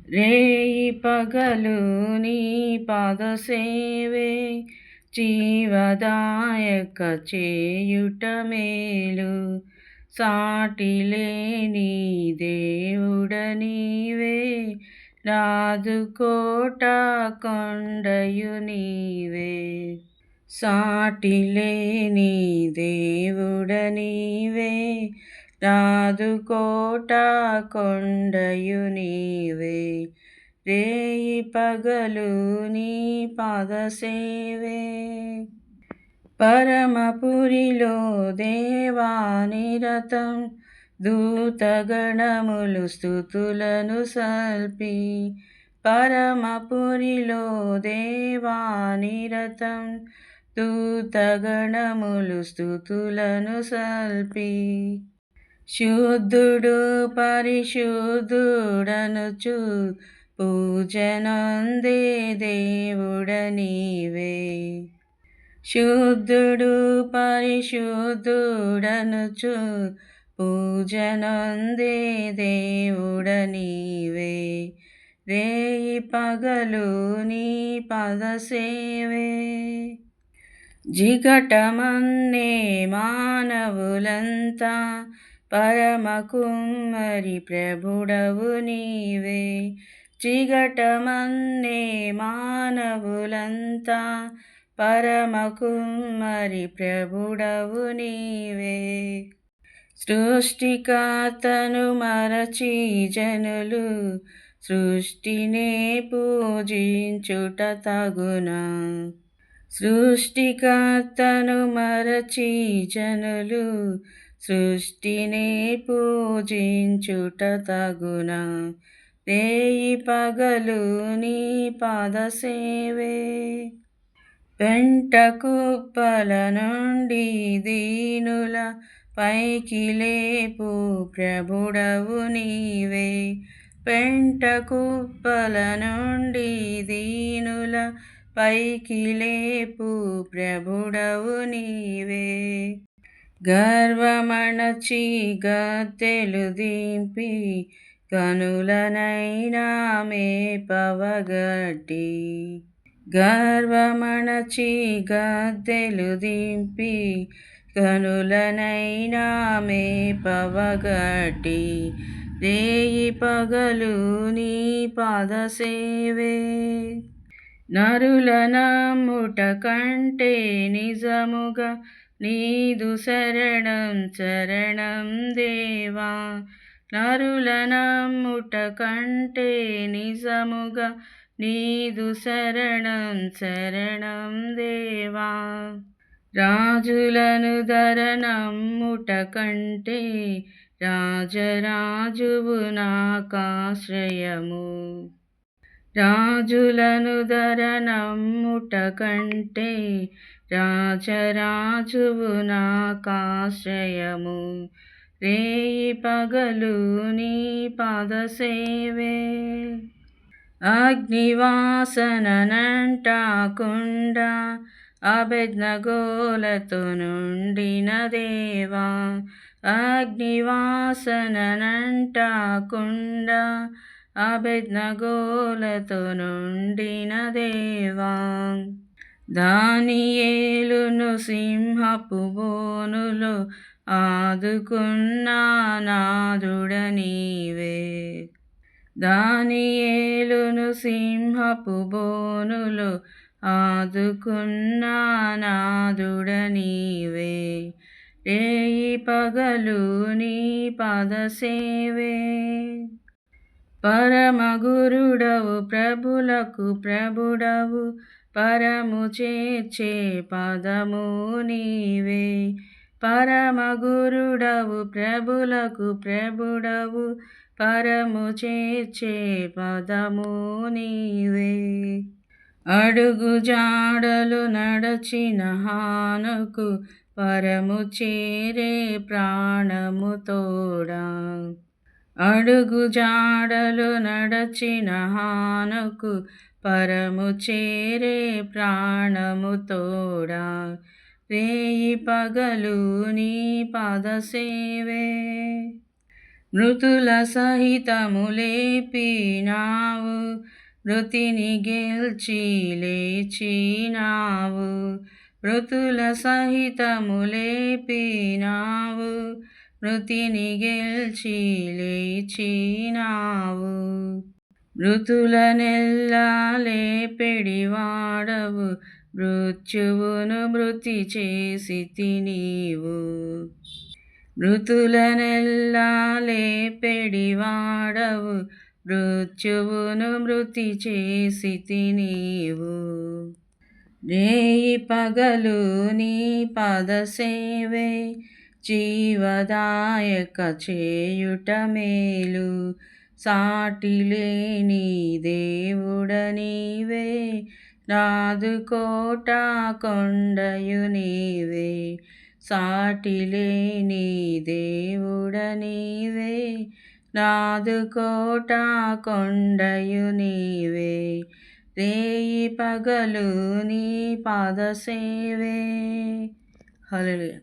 రేయి పగలు నీ పాదసేవే జీవదాయక చేయుట మేలు. సాటిలేని దేవుడ నీవే, నాదు కోట కొండయు నీవే. సాటిలేని దేవుడ నీవే, నాదు కోట కొండయు నీవే. రేయి పగలు నీ పాదసేవే. పరమపురిలో దేవా నిరతం దూతగణములు స్తుతులను సల్పి. పరమపురిలో దేవా నిరతం దూతగణములు స్తుతులను సల్పి. శుద్ధుడు పరిశుద్ధుడనుచు పూజనందే దేవుడ నీవే. శుద్ధుడు పరిశుద్ధుడనుచు పూజనందే దేవుడ నీవే. రేయి పగలు నీ పాదసేవే. జిగటమన్నే మానవులంతా పరమకుమ్మరి ప్రభుడవు నీవే. జిగటమన్నే మానవులంతా పరమకుమ్మరి ప్రభుడవు నీవే. సృష్టికర్తను మరచి జనులు సృష్టినే పూజించుట తగునా. సృష్టికర్తను మరచి జనులు సృష్టినే పూజించుట తగునా. రేయి పగలు నీ పాదసేవే. పెంట కుప్పల నుండి దీనుల పైకి లేపు ప్రభుడవు నీవే. పెంట కుప్పల నుండి దీనుల పైకి లేపు ప్రభుడవు నీవే. గర్వమణచి గద్దెలు దింపి కనులనైనా మేపవగట్టి. గర్వమణచి గద్దెలు దింపి కనులనైనా మేపవగట్టి. రేయి పగలు నీ పాదసేవే. నరుల నమ్ముట కంటే నిజముగా నీదు శరణం శరణం దేవా. నరుల నమ్ముట కంటే నిజముగా నీదు శరణం శరణం దేవా. రాజులను ధర నమ్ముట కంటే రాజరాజువు నాకాశ్రయము. రాజులను ధర నమ్ముట కంటే రాజరాజువు నాకాశ్రయము. రేయి పగలు నీ పాదసేవే. అగ్నివాసననంటాకుండా అబేద్నెగోలతో నుండిన దేవా. అగ్నివాసననంటాకుండా అబేద్నెగోలతో నుండిన దేవా. దానియేలును సింహపు బోనులో ఆదుకున్న నాదుడ నీవే. దానియేలును సింహపు బోనులో ఆదుకున్న నాదుడ నీవే. రేయి పగలు నీ పాదసేవే. పరమగురుడవు ప్రభులకు ప్రభుడవు పరము చేర్చే పదము నీవే. పరమగురుడవు ప్రభులకు ప్రభుడవు పరము చేర్చే పదము నీవే. అడుగు జాడలు నడచిన హానుకు పరము చేరే ప్రాణము తోడా. అడుగు జాడలు నడచిన హానుకు పరము చేరే ప్రాణము తోడా. రేయి పగలు నీ పాదసేవే. మృతుల సహితము లేపినావు, మృతిని గెల్చి లేచినావు. మృతుల సహితము లేపినావు, మృతిని గెల్చి లేచినావు. మృతులనెల్లా లేపెడివాడవు, మృత్యువును మృతి చేసితి నీవు. మృతులనెల్లా లేపెడివాడవు, మృత్యువును మృతి చేసితి నీవు. రేయి పగలు నీ పదసేవే, జీవదాయక చేయుట మేలు. సాటిలేని దేవుడ నీవే, నాదు కోట కొండయు నీవే. సాటిలేని దేవుడ నీవే, నాదు కోట కొండయు నీవే. రేయి పగలు నీ పాదసేవే. హల్లెలూయా.